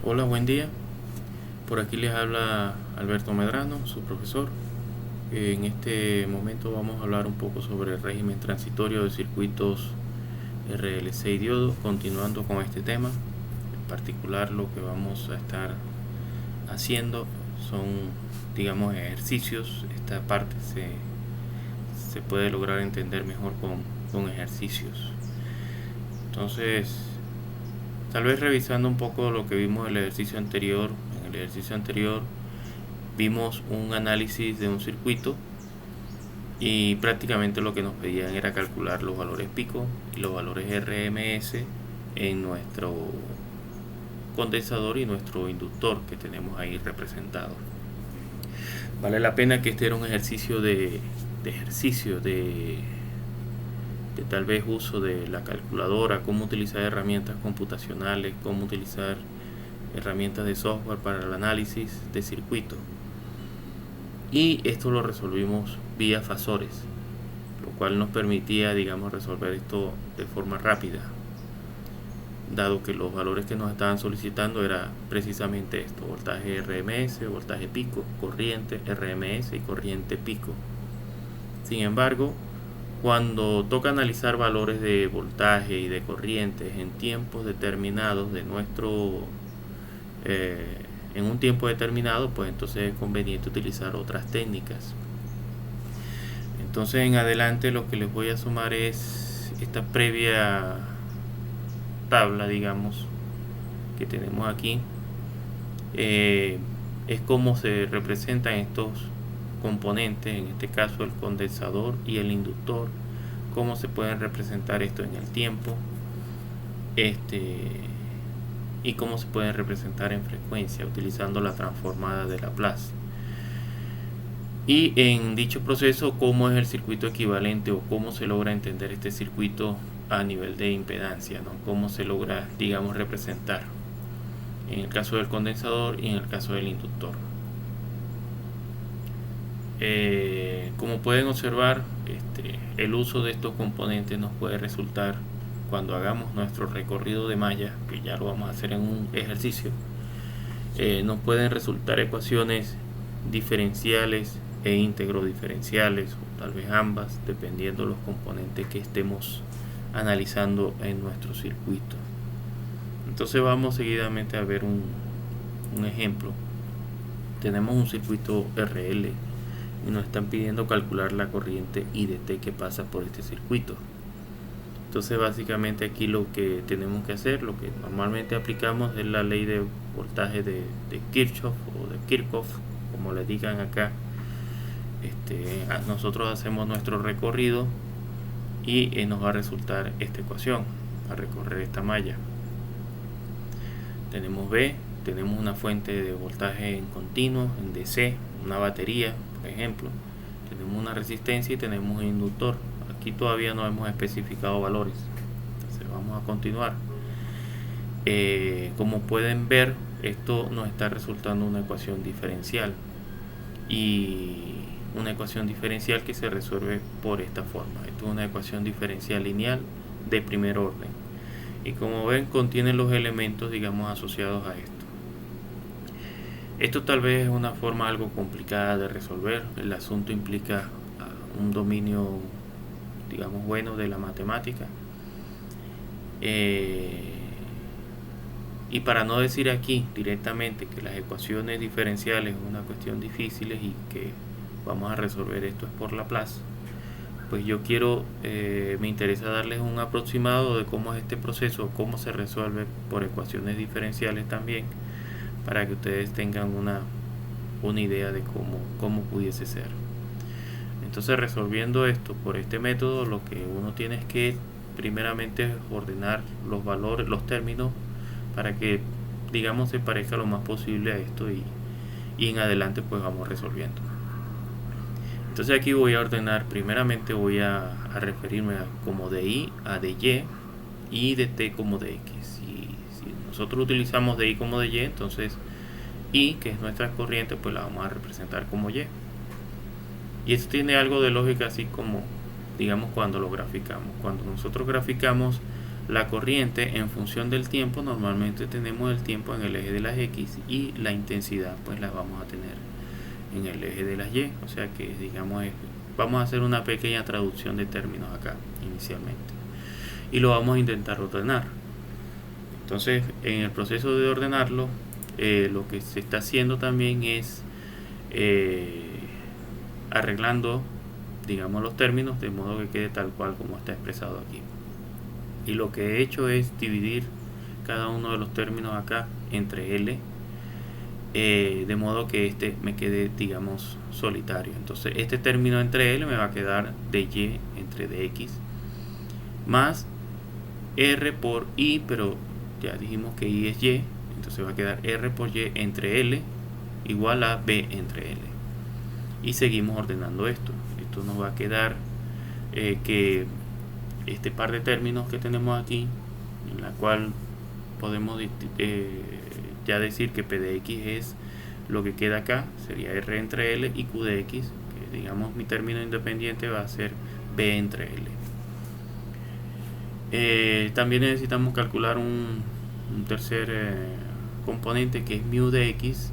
Hola, buen día. Por aquí les habla Alberto Medrano, su profesor. En este momento vamos a hablar un poco sobre el régimen transitorio de circuitos RLC y diodo, continuando con este tema. En particular, lo que vamos a estar haciendo son, digamos, ejercicios. Esta parte se puede lograr entender mejor con ejercicios. Entonces, tal vez revisando un poco lo que vimos en el ejercicio anterior. En el ejercicio anterior vimos un análisis de un circuito y prácticamente lo que nos pedían era calcular los valores pico y los valores RMS en nuestro condensador y nuestro inductor que tenemos ahí representado. Vale la pena que este era un ejercicio de tal vez uso de la calculadora, cómo utilizar herramientas computacionales, cómo utilizar herramientas de software para el análisis de circuitos. Y esto lo resolvimos vía fasores, lo cual nos permitía, digamos, resolver esto de forma rápida, dado que los valores que nos estaban solicitando era precisamente esto: voltaje RMS, voltaje pico, corriente RMS y corriente pico. Sin embargo, cuando toca analizar valores de voltaje y de corrientes en tiempos determinados de en un tiempo determinado, pues entonces es conveniente utilizar otras técnicas. Entonces, en adelante lo que les voy a sumar es esta previa tabla, digamos, que tenemos aquí. Es cómo se representan estos componentes, en este caso el condensador y el inductor, cómo se pueden representar esto en el tiempo, y cómo se pueden representar en frecuencia utilizando la transformada de Laplace. Y en dicho proceso, cómo es el circuito equivalente o cómo se logra entender este circuito a nivel de impedancia, ¿no? Cómo se logra, digamos, representar en el caso del condensador y en el caso del inductor. Como pueden observar, el uso de estos componentes nos puede resultar, cuando hagamos nuestro recorrido de malla, que ya lo vamos a hacer en un ejercicio, nos pueden resultar ecuaciones diferenciales e íntegro diferenciales, o tal vez ambas, dependiendo de los componentes que estemos analizando en nuestro circuito. Entonces vamos seguidamente a ver un ejemplo. Tenemos un circuito RL y nos están pidiendo calcular la corriente IDT que pasa por este circuito. Entonces básicamente aquí lo que tenemos que hacer, lo que normalmente aplicamos, es la ley de voltaje de Kirchhoff o de Kirchhoff, como le digan acá. Nosotros hacemos nuestro recorrido y nos va a resultar esta ecuación a recorrer esta malla. Tenemos B, tenemos una fuente de voltaje en continuo, en DC, una batería, por ejemplo. Tenemos una resistencia y tenemos un inductor. Aquí todavía no hemos especificado valores, entonces vamos a continuar. Como pueden ver, esto nos está resultando una ecuación diferencial, y una ecuación diferencial que se resuelve por esta forma. Esto es una ecuación diferencial lineal de primer orden, y como ven, contiene los elementos, digamos, asociados a esto. Esto tal vez es una forma algo complicada de resolver. El asunto implica un dominio, digamos, bueno de la matemática. Y para no decir aquí directamente que las ecuaciones diferenciales es una cuestión difícil y que vamos a resolver esto es por Laplace, pues yo me interesa darles un aproximado de cómo es este proceso, cómo se resuelve por ecuaciones diferenciales también, para que ustedes tengan una idea de cómo pudiese ser. Entonces, resolviendo esto por este método, lo que uno tiene es que primeramente ordenar los valores, los términos, para que, digamos, se parezca lo más posible a esto, y en adelante pues vamos resolviendo. Entonces aquí voy a ordenar, primeramente voy a referirme como de I a de y de T como de X. Si nosotros utilizamos de I como de Y, entonces I, que es nuestra corriente, pues la vamos a representar como Y. Y esto tiene algo de lógica, así como, digamos, cuando lo graficamos. Cuando nosotros graficamos la corriente en función del tiempo. Normalmente tenemos el tiempo en el eje de las X y la intensidad pues la vamos a tener en el eje de las Y. O sea que digamos vamos a hacer una pequeña traducción de términos acá inicialmente y lo vamos a intentar ordenar. Entonces en el proceso de ordenarlo lo que se está haciendo también es arreglando, digamos, los términos de modo que quede tal cual como está expresado aquí. Y lo que he hecho es dividir cada uno de los términos acá entre L, de modo que este me quede, digamos, solitario. Entonces este término entre L me va a quedar de Y entre dx más R por I, pero ya dijimos que I es Y, entonces va a quedar R por Y entre L igual a B entre L. Y seguimos ordenando esto. Esto nos va a quedar que este par de términos que tenemos aquí, en la cual podemos ya decir que P de X es lo que queda acá, sería R entre L, y Q de X, que digamos mi término independiente va a ser B entre L. También necesitamos calcular un tercer componente que es mu de X,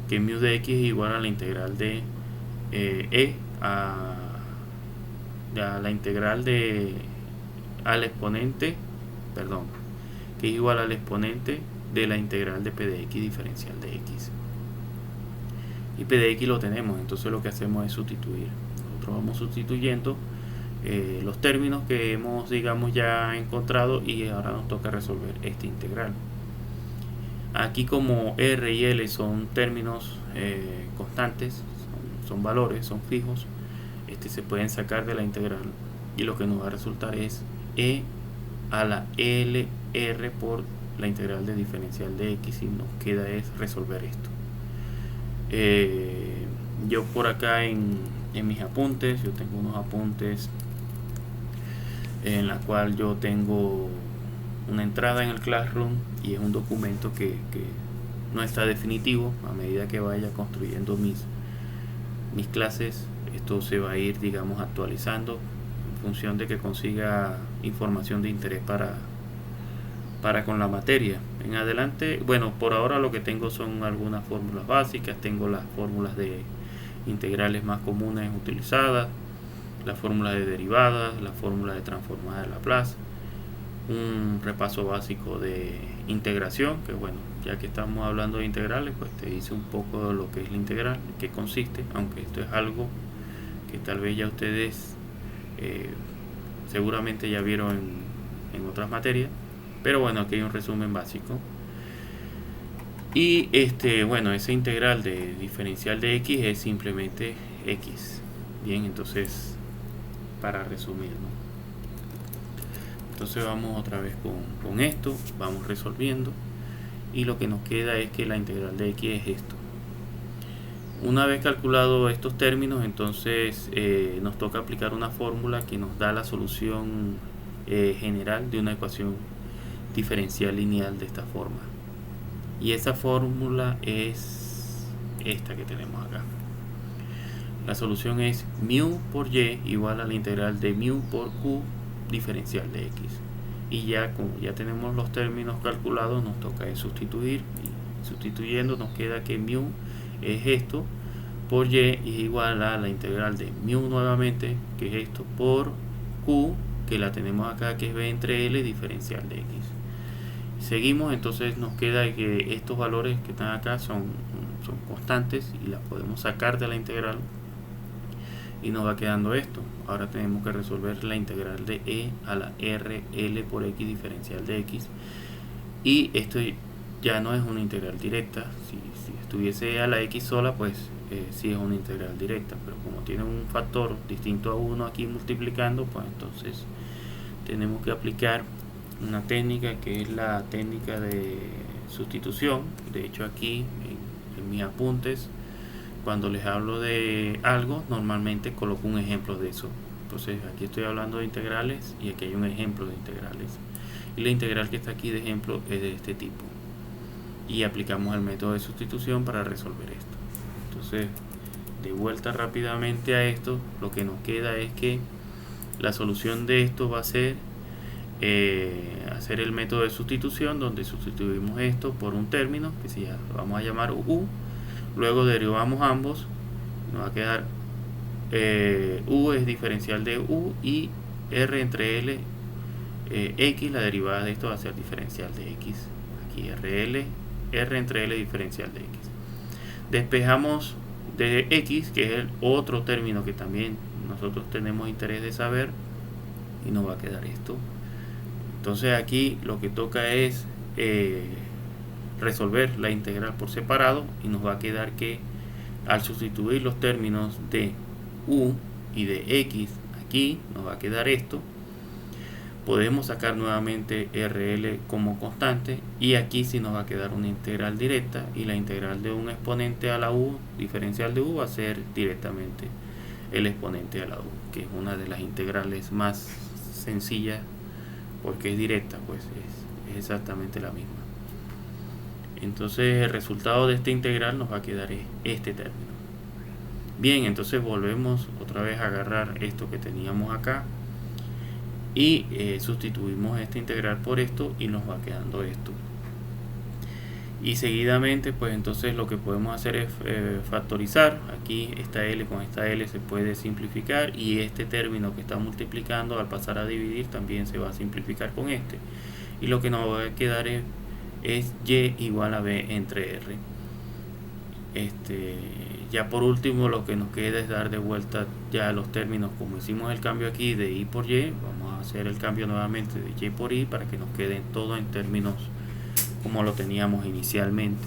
que mu de X es igual a la integral de a la integral al exponente, perdón, que es igual al exponente de la integral de P de X diferencial de X. Y P de X lo tenemos, entonces lo que hacemos es sustituir. Nosotros vamos sustituyendo los términos que hemos, digamos, ya encontrado, y ahora nos toca resolver esta integral. Aquí, como R y L son términos constantes, son valores, son fijos, se pueden sacar de la integral, y lo que nos va a resultar es E a la LR por la integral de diferencial de X, y nos queda es resolver esto. Yo por acá en mis apuntes, yo tengo unos apuntes en la cual yo tengo una entrada en el Classroom, y es un documento que no está definitivo. A medida que vaya construyendo mis clases, esto se va a ir, digamos, actualizando en función de que consiga información de interés para con la materia. En adelante, bueno, por ahora lo que tengo son algunas fórmulas básicas. Tengo las fórmulas de integrales más comunes utilizadas, la fórmula de derivadas, la fórmula de transformada de Laplace, un repaso básico de integración, que bueno, ya que estamos hablando de integrales, pues te dice un poco de lo que es la integral, en qué consiste, aunque esto es algo que tal vez ya ustedes seguramente ya vieron en otras materias, pero bueno, aquí hay un resumen básico. Y bueno, esa integral de diferencial de X es simplemente X. Bien, entonces, para resumir, ¿no? Entonces vamos otra vez con esto, vamos resolviendo, y lo que nos queda es que la integral de X es esto. Una vez calculado estos términos, entonces nos toca aplicar una fórmula que nos da la solución general de una ecuación diferencial lineal de esta forma. Y esa fórmula es esta que tenemos acá. La solución es mu por y igual a la integral de mu por q diferencial de x. Y ya, como ya tenemos los términos calculados, nos toca sustituir, y sustituyendo nos queda que mu es esto por y es igual a la integral de mu nuevamente, que es esto, por q, que la tenemos acá, que es b entre l diferencial de x. Seguimos, entonces nos queda que estos valores que están acá son constantes, y las podemos sacar de la integral, y nos va quedando esto. Ahora tenemos que resolver la integral de e a la rl por x diferencial de x, y esto ya no es una integral directa. Si estuviese a la x sola, pues sí es una integral directa, pero como tiene un factor distinto a 1 aquí multiplicando, pues entonces tenemos que aplicar una técnica que es la técnica de sustitución. De hecho, aquí en mis apuntes, cuando les hablo de algo, normalmente coloco un ejemplo de eso. Entonces aquí estoy hablando de integrales, y aquí hay un ejemplo de integrales, y la integral que está aquí de ejemplo es de este tipo, y aplicamos el método de sustitución para resolver esto. Entonces, de vuelta rápidamente a esto, lo que nos queda es que la solución de esto va a ser hacer el método de sustitución, donde sustituimos esto por un término que se llama, vamos a llamar u. Luego derivamos ambos, nos va a quedar u es diferencial de u y r entre l x, la derivada de esto va a ser diferencial de x. Aquí r entre l diferencial de x. Despejamos de x, que es el otro término que también nosotros tenemos interés de saber, y nos va a quedar esto. Entonces aquí lo que toca es resolver la integral por separado, y nos va a quedar que al sustituir los términos de u y de x aquí, nos va a quedar esto. Podemos sacar nuevamente RL como constante, y aquí sí nos va a quedar una integral directa, y la integral de un exponente a la u diferencial de u va a ser directamente el exponente a la u, que es una de las integrales más sencillas porque es directa, pues es exactamente la misma. Entonces el resultado de esta integral nos va a quedar este término. Bien, entonces volvemos otra vez a agarrar esto que teníamos acá y sustituimos esta integral por esto, y nos va quedando esto. Y seguidamente, pues entonces lo que podemos hacer es factorizar. Aquí esta L con esta L se puede simplificar, y este término que está multiplicando, al pasar a dividir, también se va a simplificar con este. Y lo que nos va a quedar es y igual a b entre r. Ya por último, lo que nos queda es dar de vuelta ya los términos. Como hicimos el cambio aquí de y por y, vamos a hacer el cambio nuevamente de y por y para que nos queden todo en términos como lo teníamos inicialmente.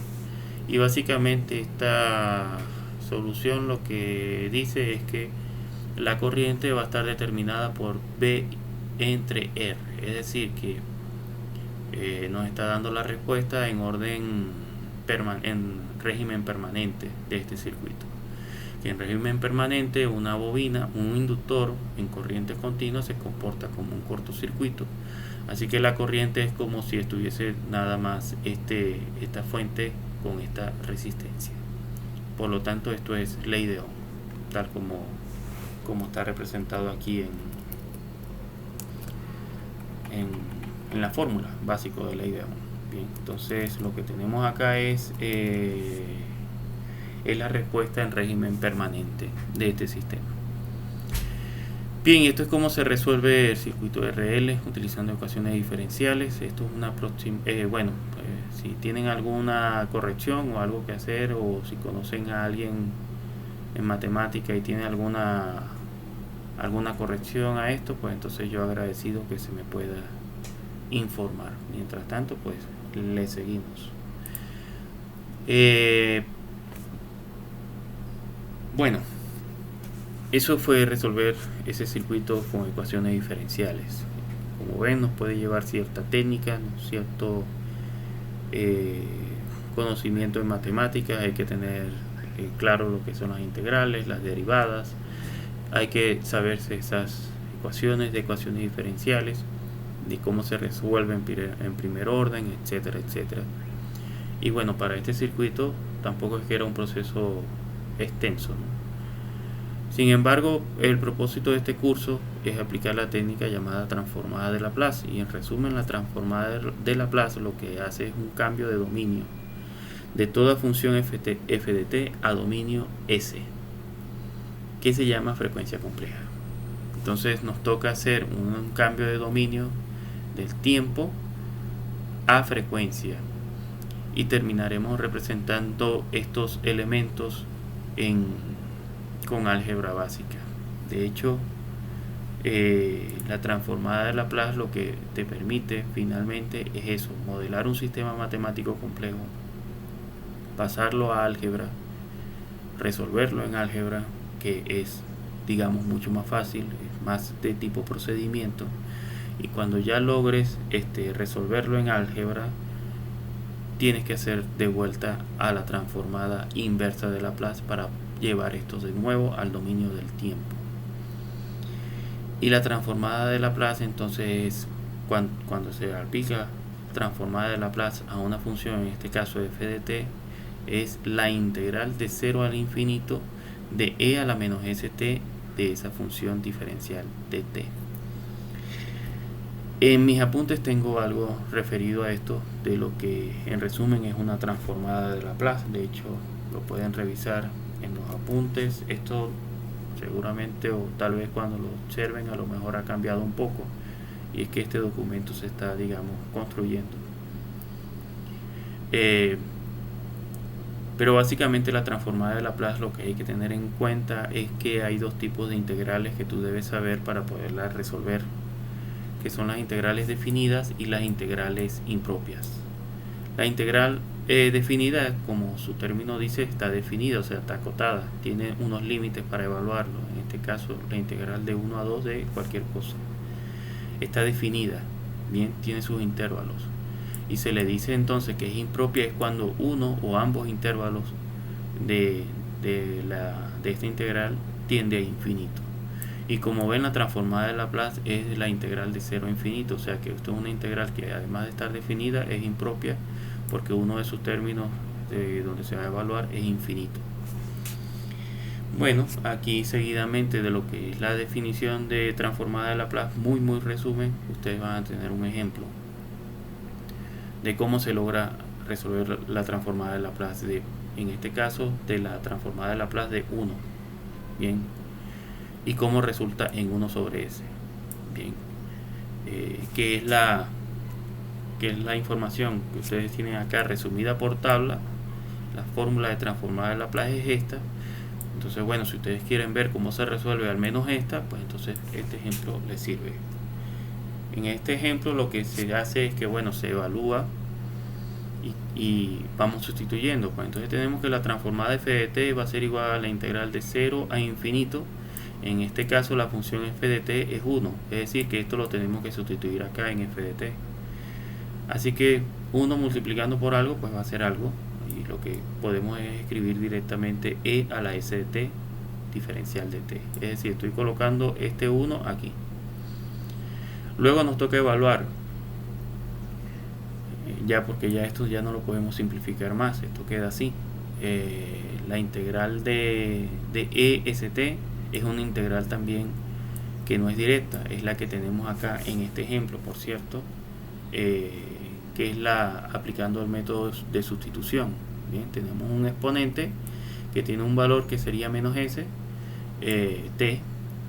Y básicamente esta solución lo que dice es que la corriente va a estar determinada por B entre R, es decir que nos está dando la respuesta en orden en régimen permanente de este circuito. Que en régimen permanente, una bobina, un inductor en corriente continua se comporta como un cortocircuito. Así que la corriente es como si estuviese nada más esta fuente con esta resistencia. Por lo tanto, esto es ley de Ohm, tal como está representado aquí en la fórmula básica de ley de Ohm. Bien, entonces lo que tenemos acá es la respuesta en régimen permanente de este sistema. Bien, esto es cómo se resuelve el circuito RL utilizando ecuaciones diferenciales. Esto es una si tienen alguna corrección o algo que hacer, o si conocen a alguien en matemática y tiene alguna corrección a esto, pues entonces yo agradecido que se me pueda informar. Mientras tanto, pues le seguimos. Bueno, eso fue resolver ese circuito con ecuaciones diferenciales. Como ven, nos puede llevar cierta técnica, cierto conocimiento en matemáticas. Hay que tener claro lo que son las integrales, las derivadas. Hay que saberse esas ecuaciones de ecuaciones diferenciales, de cómo se resuelven en primer orden, etcétera, etcétera. Y bueno, para este circuito tampoco es que era un proceso extenso, ¿no? Sin embargo, el propósito de este curso es aplicar la técnica llamada transformada de Laplace, y en resumen, la transformada de Laplace lo que hace es un cambio de dominio de toda función f de t a dominio S, que se llama frecuencia compleja. Entonces nos toca hacer un cambio de dominio del tiempo a frecuencia, y terminaremos representando estos elementos con álgebra básica. De hecho, la transformada de Laplace lo que te permite finalmente es eso: modelar un sistema matemático complejo, pasarlo a álgebra, resolverlo en álgebra, que es, digamos, mucho más fácil, es más de tipo procedimiento. Y cuando ya logres resolverlo en álgebra, tienes que hacer de vuelta a la transformada inversa de Laplace para llevar esto de nuevo al dominio del tiempo. Y la transformada de Laplace entonces es cuando se aplica transformada de Laplace a una función, en este caso f de t, es la integral de 0 al infinito de e a la menos st de esa función diferencial de t. En mis apuntes tengo algo referido a esto, de lo que en resumen es una transformada de Laplace. De hecho, lo pueden revisar en los apuntes. Esto seguramente, o tal vez cuando lo observen, a lo mejor ha cambiado un poco, y es que este documento se está, digamos, construyendo. Pero básicamente la transformada de Laplace, lo que hay que tener en cuenta es que hay dos tipos de integrales que tú debes saber para poderlas resolver, que son las integrales definidas y las integrales impropias. La integral definida, como su término dice, está definida, o sea, está acotada, tiene unos límites para evaluarlo. En este caso, la integral de 1 a 2 de cualquier cosa está definida, bien, tiene sus intervalos. Y se le dice entonces que es impropia es cuando uno o ambos intervalos de esta integral tiende a infinito. Y como ven, la transformada de Laplace es la integral de 0 a infinito, o sea que esto es una integral que, además de estar definida, es impropia porque uno de sus términos donde se va a evaluar es infinito. Bueno, aquí seguidamente de lo que es la definición de transformada de Laplace, muy resumen, ustedes van a tener un ejemplo de cómo se logra resolver la transformada de Laplace en este caso, de la transformada de Laplace de 1. Bien, y cómo resulta en 1 sobre s. Bien, que es la información que ustedes tienen acá resumida por tabla. La fórmula de transformada de Laplace es esta. Entonces, bueno, si ustedes quieren ver cómo se resuelve al menos esta, pues entonces este ejemplo les sirve. En este ejemplo lo que se hace es que, bueno, se evalúa y vamos sustituyendo. Pues entonces tenemos que la transformada de f de t va a ser igual a la integral de 0 a infinito. En este caso la función f de t es 1, es decir que esto lo tenemos que sustituir acá en f de t. Así que 1 multiplicando por algo pues va a ser algo, y lo que podemos es escribir directamente e a la s de t diferencial de t. Es decir, estoy colocando este 1 aquí. Luego nos toca evaluar, ya porque ya esto ya no lo podemos simplificar más, esto queda así. La integral de est es una integral también que no es directa, es la que tenemos acá en este ejemplo, por cierto, que es la aplicando el método de sustitución. Bien, tenemos un exponente que tiene un valor que sería menos s, t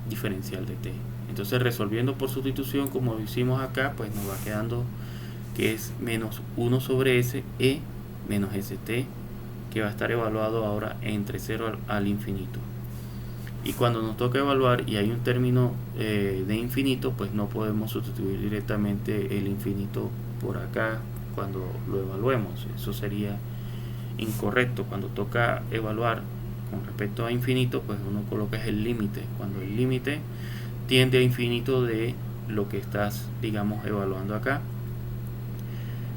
diferencial de t. Entonces, resolviendo por sustitución como lo hicimos acá, pues nos va quedando que es menos 1 sobre s e menos st, que va a estar evaluado ahora entre 0 al infinito. Y cuando nos toca evaluar y hay un término de infinito, pues no podemos sustituir directamente el infinito por acá cuando lo evaluemos. Eso sería incorrecto. Cuando toca evaluar con respecto a infinito, pues uno coloca el límite. Cuando el límite tiende a infinito de lo que estás, digamos, evaluando acá,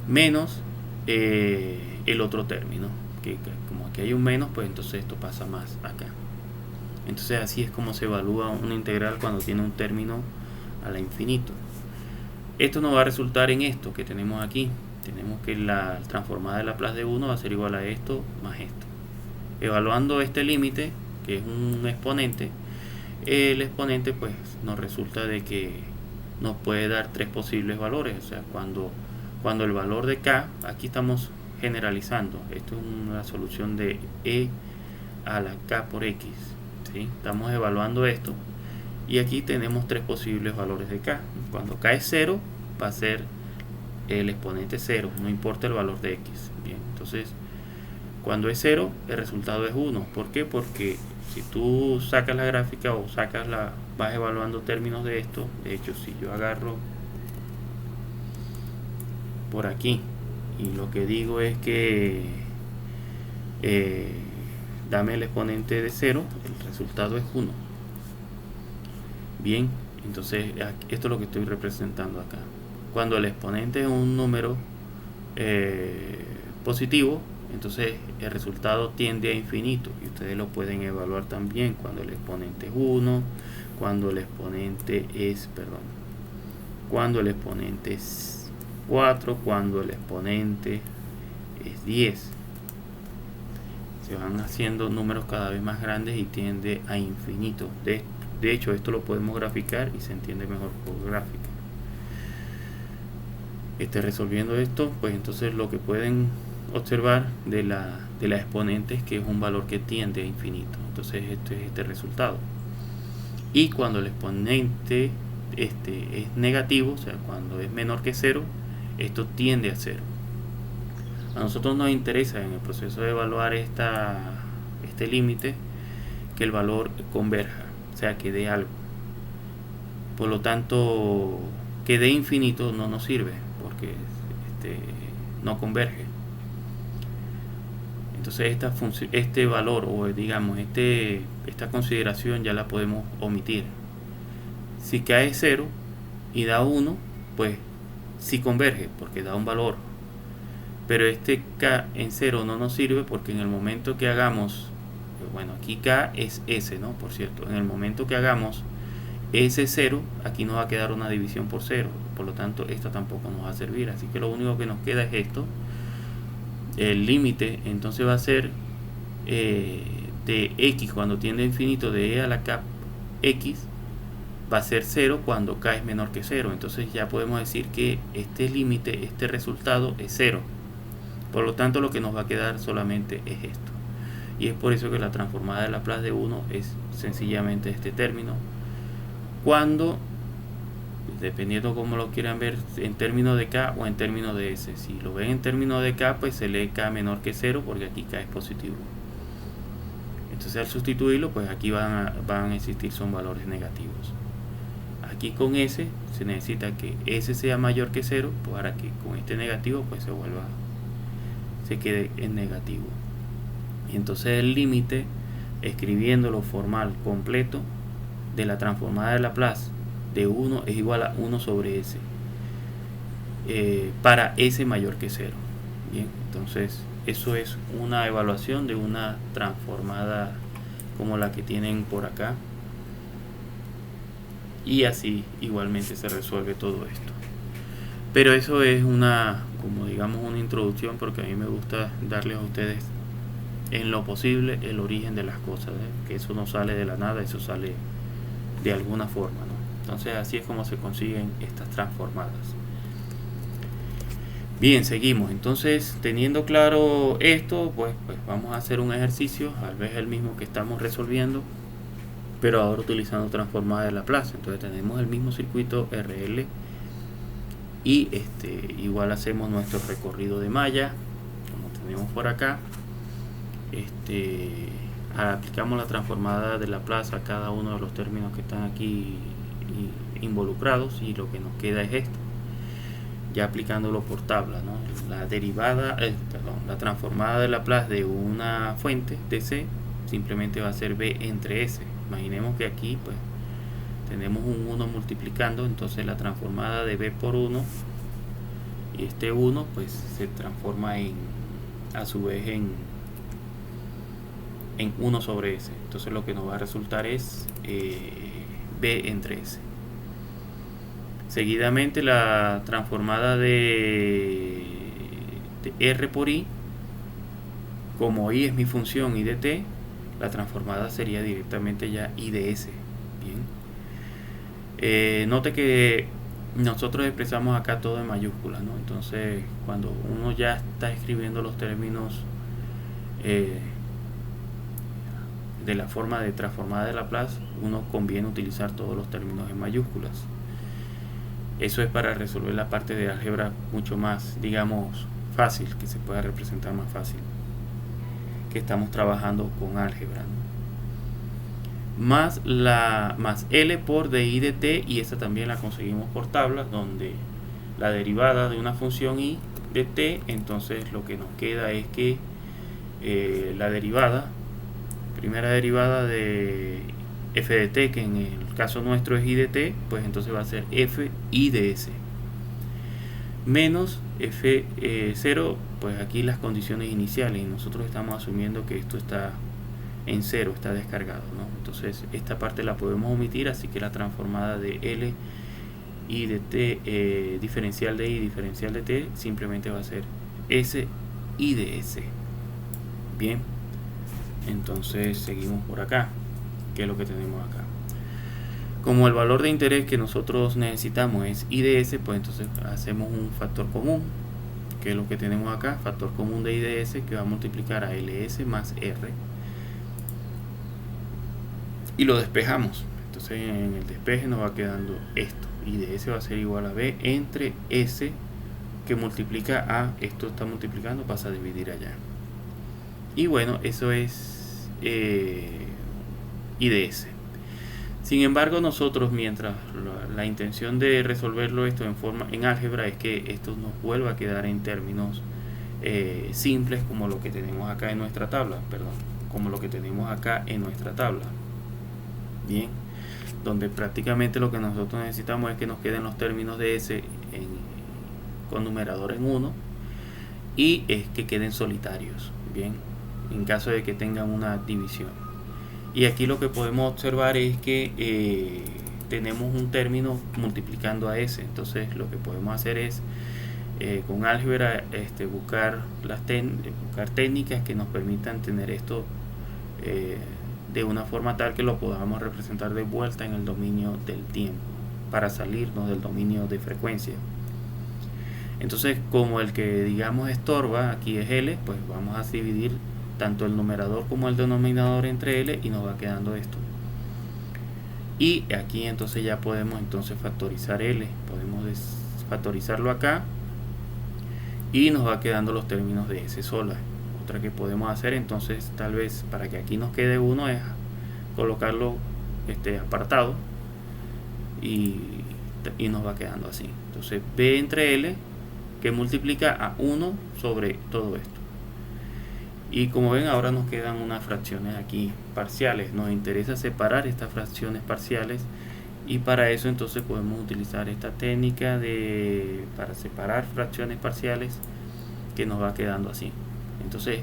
menos el otro término, que como aquí hay un menos, pues entonces esto pasa más acá. Entonces así es como se evalúa una integral cuando tiene un término a la infinito. Esto nos va a resultar en esto que tenemos aquí. Tenemos que la transformada de Laplace de 1 va a ser igual a esto más esto. Evaluando este límite, que es un exponente, el exponente pues nos resulta de que nos puede dar tres posibles valores. O sea, cuando el valor de k, aquí estamos generalizando, esto es una solución de e a la k por x, ¿sí? Estamos evaluando esto y aquí tenemos tres posibles valores de k. Cuando k es 0 va a ser el exponente 0, no importa el valor de x. Bien, entonces cuando es 0 el resultado es 1. ¿Por qué? Porque si tú sacas la gráfica o vas evaluando términos de esto. De hecho, si yo agarro por aquí y lo que digo es que dame el exponente de 0, el resultado es 1. Bien, entonces esto es lo que estoy representando acá. Cuando el exponente es un número positivo, entonces el resultado tiende a infinito, y ustedes lo pueden evaluar también cuando el exponente es 1, cuando el exponente es 4, cuando el exponente es 10. Se van haciendo números cada vez más grandes y tiende a infinito. De hecho, esto lo podemos graficar y se entiende mejor por gráfica. esté resolviendo esto, pues entonces lo que pueden observar de la exponente es que es un valor que tiende a infinito. Entonces esto es este resultado. Y cuando el exponente es negativo, o sea, cuando es menor que 0, esto tiende a 0. A nosotros nos interesa en el proceso de evaluar este límite que el valor converja, o sea, que dé algo. Por lo tanto, que dé infinito no nos sirve porque no converge. Entonces este valor, o digamos esta consideración, ya la podemos omitir. Si k es 0 y da 1, pues sí converge porque da un valor. Pero este k en 0 no nos sirve porque en el momento que hagamos, bueno, aquí k es s, ¿no? Por cierto, en el momento que hagamos S0, aquí nos va a quedar una división por 0, por lo tanto esto tampoco nos va a servir, así que lo único que nos queda es esto. El límite entonces va a ser de x cuando tiende a infinito, de e a la k x va a ser 0 cuando k es menor que 0. Entonces ya podemos decir que este límite, este resultado es 0. Por lo tanto lo que nos va a quedar solamente es esto, y es por eso que la transformada de Laplace de 1 es sencillamente este término, cuando, dependiendo cómo lo quieran ver, en términos de k o en términos de s. Si lo ven en términos de k, pues se lee k menor que 0 porque aquí k es positivo. Entonces al sustituirlo, pues aquí van a existir son valores negativos. Aquí con s se necesita que s sea mayor que 0 para que con este negativo pues se quede en negativo. Y entonces el límite, escribiéndolo formal completo, de la transformada de Laplace de 1 es igual a 1 sobre s para s mayor que 0. Bien, entonces eso es una evaluación de una transformada como la que tienen por acá, y así igualmente se resuelve todo esto. Pero eso es como digamos una introducción, porque a mí me gusta darles a ustedes en lo posible el origen de las cosas, que eso no sale de la nada, eso sale de alguna forma, ¿no? Entonces así es como se consiguen estas transformadas. Bien, seguimos. Entonces, teniendo claro esto, pues vamos a hacer un ejercicio, tal vez el mismo que estamos resolviendo, pero ahora utilizando transformada de Laplace. Entonces tenemos el mismo circuito RL y igual hacemos nuestro recorrido de malla, como tenemos por acá. Aplicamos la transformada de Laplace a cada uno de los términos que están aquí involucrados, y lo que nos queda es esto, ya aplicándolo por tabla, ¿no? La transformada de Laplace de una fuente de C simplemente va a ser B entre S. Imaginemos que aquí pues tenemos un 1 multiplicando, entonces la transformada de B por 1, y este 1 pues se transforma a su vez en 1 sobre S. Entonces lo que nos va a resultar es B entre S. Seguidamente la transformada de R por I, como I es mi función I de t, la transformada sería directamente ya I de S. Bien. Note que nosotros expresamos acá todo en mayúsculas, ¿no? Entonces cuando uno ya está escribiendo los términos de la forma de transformada de Laplace, uno conviene utilizar todos los términos en mayúsculas. Eso es para resolver la parte de álgebra mucho más, digamos, fácil, que se pueda representar más fácil, que estamos trabajando con álgebra, ¿no? Más L por di de t, y esta también la conseguimos por tablas, donde la derivada de una función i de t, entonces lo que nos queda es que la primera derivada de f de t, que en el caso nuestro es i de t, pues entonces va a ser f i de s, menos f0, pues aquí las condiciones iniciales, y nosotros estamos asumiendo que esto está en 0, está descargado, ¿no? Entonces esta parte la podemos omitir, así que la transformada de L i de t, diferencial de i, diferencial de t, simplemente va a ser s i de s. Bien, entonces seguimos por acá. ¿Qué es lo que tenemos acá? Como el valor de interés que nosotros necesitamos es I de S, pues entonces hacemos un factor común, que es lo que tenemos acá, factor común de I de S, que va a multiplicar a LS más R, y lo despejamos. Entonces en el despeje nos va quedando esto, I de S va a ser igual a B entre S, que multiplica a, esto está multiplicando, pasa a dividir allá. Y bueno, eso es I de S. Sin embargo, nosotros, mientras la intención de resolverlo esto en álgebra es que esto nos vuelva a quedar en términos simples, como lo que tenemos acá en nuestra tabla, como lo que tenemos acá en nuestra tabla. Bien, donde prácticamente lo que nosotros necesitamos es que nos queden los términos de S con numerador en 1 y es que queden solitarios, bien, en caso de que tengan una división. Y aquí lo que podemos observar es que tenemos un término multiplicando a S. Entonces lo que podemos hacer es con álgebra buscar técnicas que nos permitan tener esto de una forma tal que lo podamos representar de vuelta en el dominio del tiempo para salirnos del dominio de frecuencia. Entonces, como el que digamos estorba aquí es L, pues vamos a dividir tanto el numerador como el denominador entre L y nos va quedando esto. Y aquí entonces ya podemos factorizar L, podemos factorizarlo acá y nos va quedando los términos de S sola. Otra que podemos hacer entonces, tal vez para que aquí nos quede 1, es colocarlo apartado y nos va quedando así. Entonces B entre L, que multiplica a 1 sobre todo esto. Y como ven, ahora nos quedan unas fracciones aquí parciales. Nos interesa separar estas fracciones parciales y para eso entonces podemos utilizar esta técnica para separar fracciones parciales, que nos va quedando así. Entonces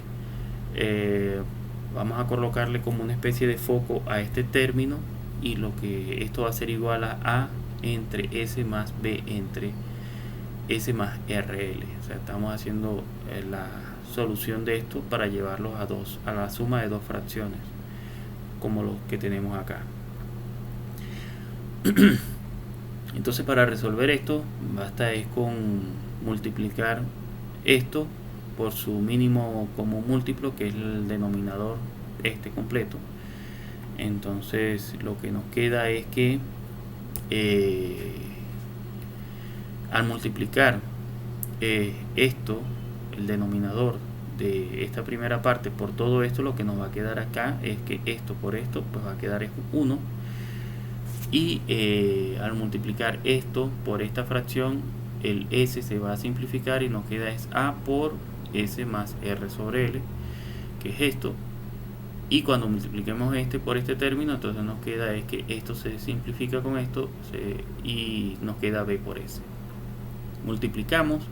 vamos a colocarle como una especie de foco a este término, y esto va a ser igual a entre S más B entre S más RL. O sea, estamos haciendo la solución de esto para llevarlos a la suma de dos fracciones, como los que tenemos acá. Entonces, para resolver esto basta es con multiplicar esto por su mínimo común múltiplo, que es el denominador completo. Entonces lo que nos queda es que al multiplicar esto, el denominador de esta primera parte por todo esto, lo que nos va a quedar acá es que esto por esto pues va a quedar es 1, y al multiplicar esto por esta fracción, el S se va a simplificar y nos queda es A por S más R sobre L, que es esto. Y cuando multipliquemos por este término, entonces nos queda es que esto se simplifica con esto y nos queda B por S. Multiplicamos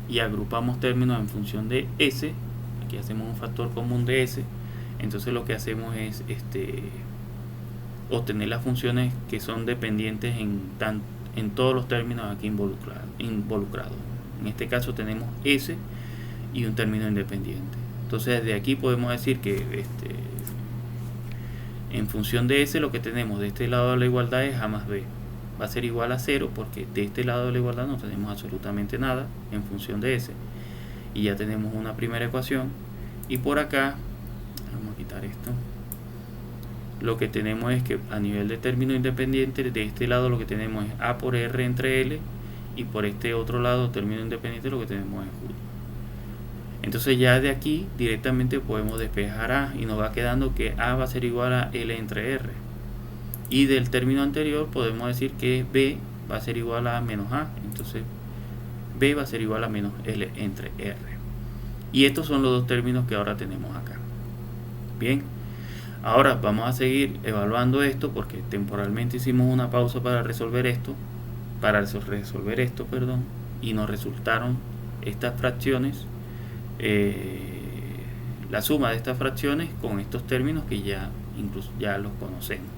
y agrupamos términos en función de S. Aquí hacemos un factor común de S. Entonces lo que hacemos es obtener las funciones que son dependientes en todos los términos aquí involucrados. En este caso tenemos S y un término independiente. Entonces de aquí podemos decir que en función de S lo que tenemos de este lado de la igualdad es A más B. Va a ser igual a 0 porque de este lado de la igualdad no tenemos absolutamente nada en función de S. Y ya tenemos una primera ecuación. Y por acá, vamos a quitar esto. Lo que tenemos es que a nivel de término independiente, de este lado lo que tenemos es A por R entre L, y por este otro lado, término independiente, lo que tenemos es 1. Entonces ya de aquí directamente podemos despejar A y nos va quedando que A va a ser igual a L entre R. Y del término anterior podemos decir que B va a ser igual a menos A. Entonces B va a ser igual a menos L entre R. Y estos son los dos términos que ahora tenemos acá. Bien, ahora vamos a seguir evaluando esto porque temporalmente hicimos una pausa para resolver esto. Y nos resultaron estas fracciones, la suma de estas fracciones con estos términos que ya los conocemos.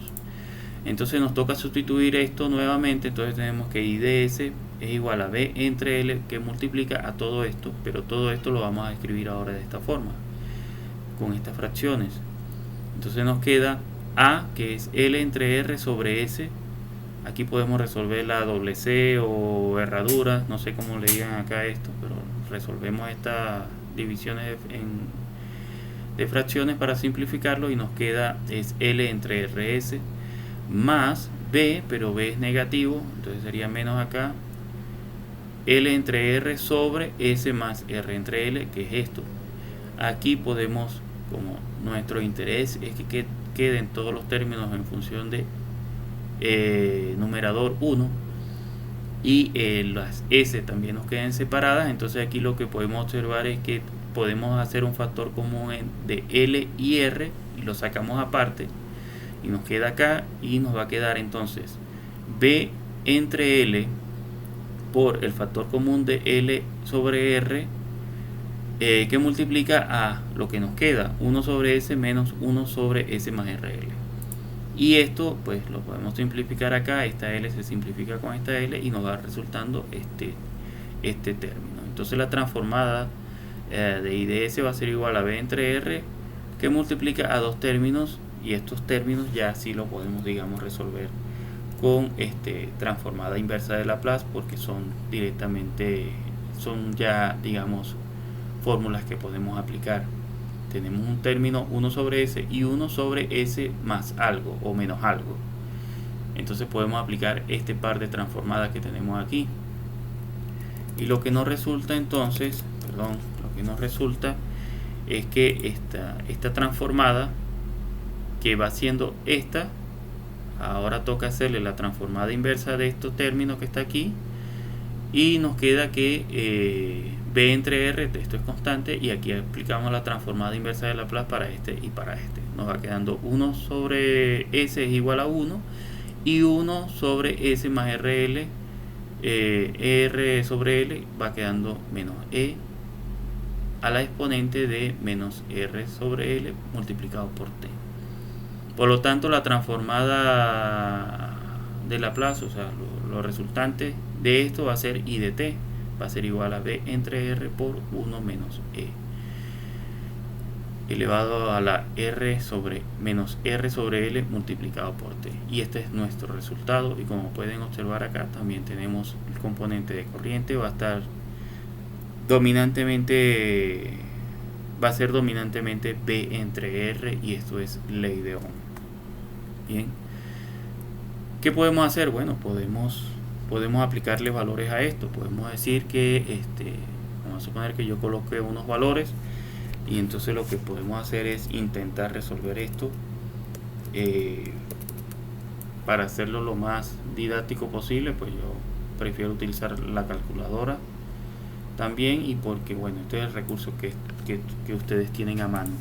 Entonces nos toca sustituir esto nuevamente. Entonces tenemos que I de S es igual a B entre L, que multiplica a todo esto, pero todo esto lo vamos a escribir ahora de esta forma, con estas fracciones. Entonces nos queda A, que es L entre R sobre S, Aquí podemos resolver la doble C o herraduras, no sé cómo le digan acá esto, pero resolvemos estas divisiones de fracciones para simplificarlo y nos queda es L entre RS más B, pero B es negativo, entonces sería menos acá L entre R sobre S más R entre L, que es esto. Aquí podemos, como nuestro interés es que queden todos los términos en función de numerador 1 y las S también nos queden separadas, entonces aquí lo que podemos observar es que podemos hacer un factor común de L y R y lo sacamos aparte y nos queda acá y nos va a quedar entonces B entre L por el factor común de L sobre R que multiplica a lo que nos queda 1 sobre S menos 1 sobre S más RL. Y esto pues lo podemos simplificar acá, esta L se simplifica con esta L y nos va resultando este término. Entonces la transformada de I de S va a ser igual a B entre R que multiplica a dos términos, y estos términos ya sí lo podemos, digamos, resolver con transformada inversa de Laplace, porque son ya, digamos, fórmulas que podemos aplicar. Tenemos un término 1 sobre S y 1 sobre S más algo o menos algo. Entonces podemos aplicar este par de transformadas que tenemos aquí. Y lo que nos resulta entonces, lo que nos resulta es que esta transformada que va siendo esta, ahora toca hacerle la transformada inversa de estos términos que está aquí y nos queda que B entre R, esto es constante, y aquí aplicamos la transformada inversa de Laplace para este y para este. Nos va quedando 1 sobre S es igual a 1 y 1 sobre S más RL, R sobre L va quedando menos E a la exponente de menos R sobre L multiplicado por T. Por lo tanto, la transformada de Laplace, o sea, lo resultante de esto va a ser I de T, va a ser igual a B entre R por 1 menos E elevado a la R sobre menos R sobre L multiplicado por T. Y este es nuestro resultado, y como pueden observar acá también tenemos el componente de corriente, va a estar dominantemente, va a ser dominantemente B entre R, y esto es ley de Ohm. Bien, ¿qué podemos hacer? Bueno, podemos aplicarle valores a esto. Podemos decir que vamos a suponer que yo coloque unos valores, y entonces lo que podemos hacer es intentar resolver esto para hacerlo lo más didáctico posible. Pues yo prefiero utilizar la calculadora también, y porque bueno, este es el recurso que ustedes tienen a mano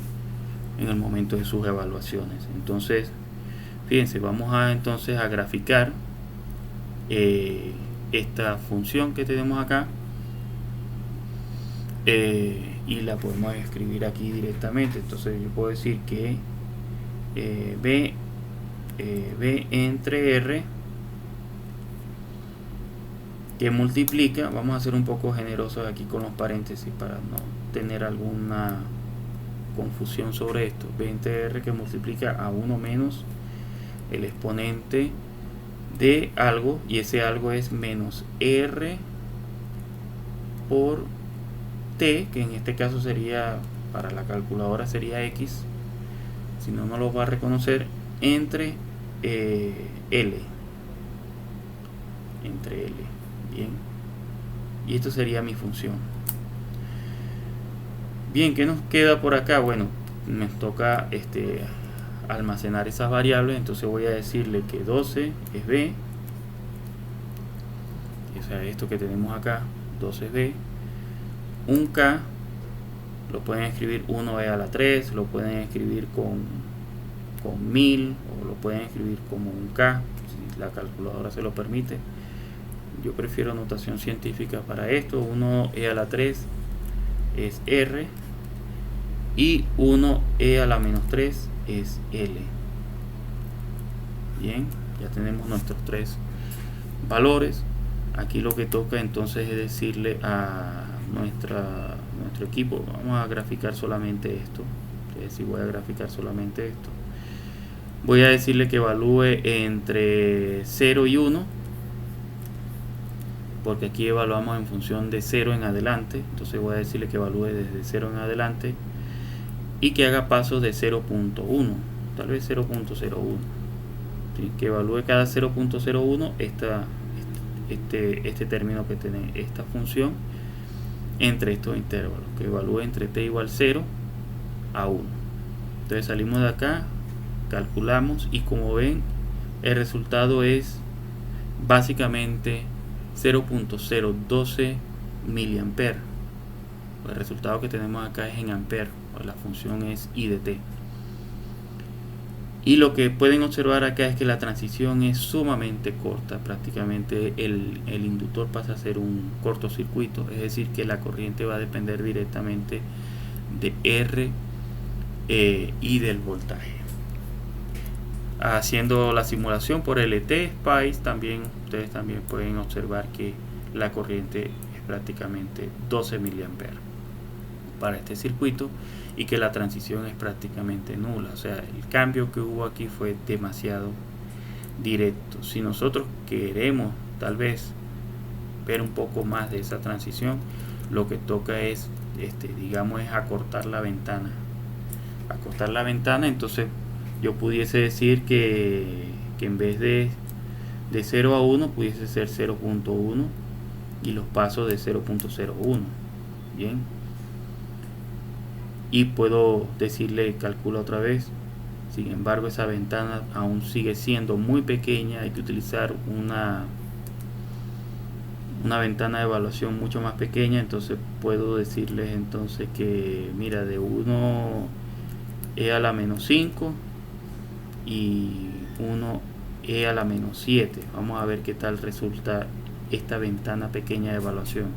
en el momento de sus evaluaciones. Entonces fíjense, vamos entonces a graficar esta función que tenemos acá, y la podemos escribir aquí directamente. Entonces yo puedo decir que B entre R que multiplica, vamos a ser un poco generosos aquí con los paréntesis para no tener alguna confusión sobre esto. B entre R que multiplica a 1 menos el exponente de algo, y ese algo es menos R por T, que en este caso sería, para la calculadora sería X, si no, no lo va a reconocer, entre L, bien, y esto sería mi función. Bien, ¿qué nos queda por acá? Bueno, me toca almacenar esas variables. Entonces voy a decirle que 12 es B, o sea, esto que tenemos acá, 12 es B. Un K lo pueden escribir 1e a la 3, lo pueden escribir con 1000, o lo pueden escribir como un K si la calculadora se lo permite. Yo prefiero notación científica para esto. 1e a la 3 es R y 1e a la menos 3 es L. Bien, ya tenemos nuestros tres valores. Aquí lo que toca entonces es decirle a nuestro equipo, vamos a graficar solamente esto. Entonces, si voy a graficar solamente esto, Voy a decirle que evalúe entre 0 y 1, porque aquí evaluamos en función de 0 en adelante. Entonces voy a decirle que evalúe desde 0 en adelante y que haga pasos de 0.1, tal vez 0.01, ¿sí? Que evalúe cada 0.01 este término que tiene esta función entre estos intervalos, que evalúe entre t igual 0 a 1. Entonces salimos de acá, calculamos y como ven el resultado es básicamente 0.012 miliamperes. El resultado que tenemos acá es en amperes, la función es I de t. Y lo que pueden observar acá es que la transición es sumamente corta, prácticamente el inductor pasa a ser un cortocircuito, es decir que la corriente va a depender directamente de R y del voltaje. Haciendo la simulación por LT Spice, ustedes también pueden observar que la corriente es prácticamente 12 miliamperes para este circuito y que la transición es prácticamente nula. O sea, el cambio que hubo aquí fue demasiado directo. Si nosotros queremos tal vez ver un poco más de esa transición, lo que toca es digamos es acortar la ventana. Entonces yo pudiese decir que en vez de 0 a 1 pudiese ser 0.1 y los pasos de 0.01. Bien, y puedo decirle calcula otra vez. Sin embargo, esa ventana aún sigue siendo muy pequeña. Hay que utilizar una ventana de evaluación mucho más pequeña. Entonces puedo decirles entonces que mira, de 1 e a la menos 5 y 1 e a la menos 7. Vamos a ver qué tal resulta esta ventana pequeña de evaluación.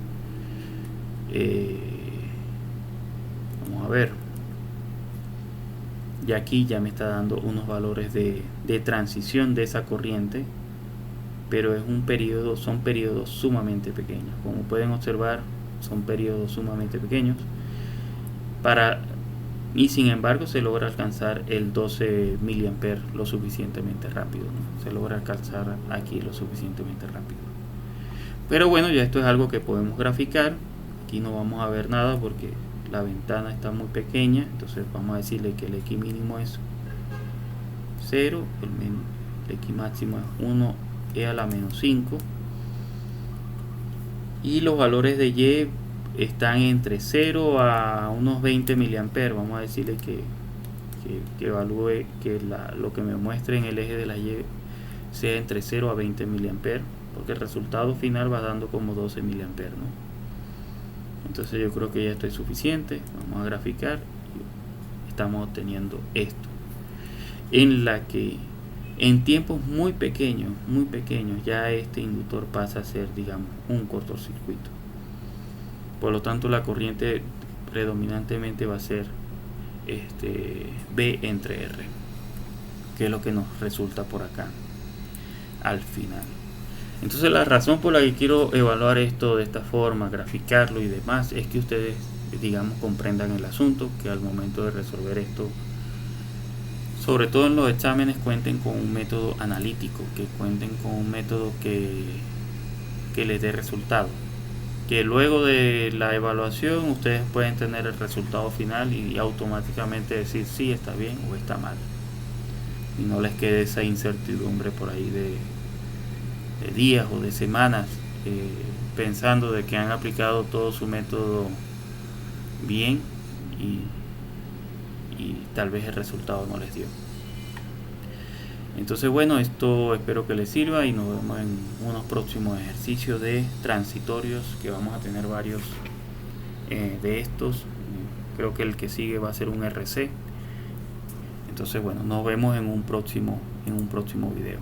Vamos a ver. Y aquí ya me está dando unos valores de transición de esa corriente, pero son periodos sumamente pequeños. Como pueden observar, son periodos sumamente pequeños y sin embargo se logra alcanzar el 12 miliamperes lo suficientemente rápido, ¿no? Se logra alcanzar aquí lo suficientemente rápido. Pero bueno, ya esto es algo que podemos graficar. Aquí no vamos a ver nada porque la ventana está muy pequeña. Entonces vamos a decirle que el X mínimo es 0, el X máximo es 1 e a la menos 5 y los valores de Y están entre 0 a unos 20 miliamperes. Vamos a decirle que evalúe que lo que me muestre en el eje de la Y sea entre 0 a 20 miliamperes, porque el resultado final va dando como 12 miliamperes, ¿no? Entonces yo creo que ya esto es suficiente. Vamos a graficar. Estamos obteniendo esto, en la que en tiempos muy pequeños ya este inductor pasa a ser, digamos, un cortocircuito. Por lo tanto, la corriente predominantemente va a ser B entre R, que es lo que nos resulta por acá al final. Entonces la razón por la que quiero evaluar esto de esta forma, graficarlo y demás, es que ustedes, digamos, comprendan el asunto, que al momento de resolver esto, sobre todo en los exámenes, cuenten con un método analítico, que cuenten con un método que les dé resultado, que luego de la evaluación ustedes pueden tener el resultado final y automáticamente decir si está bien o está mal, y no les quede esa incertidumbre por ahí de días o de semanas pensando de que han aplicado todo su método bien y tal vez el resultado no les dio. Entonces bueno, esto espero que les sirva y nos vemos en unos próximos ejercicios de transitorios, que vamos a tener varios de estos. Creo que el que sigue va a ser un RC. Entonces bueno, nos vemos en un próximo video.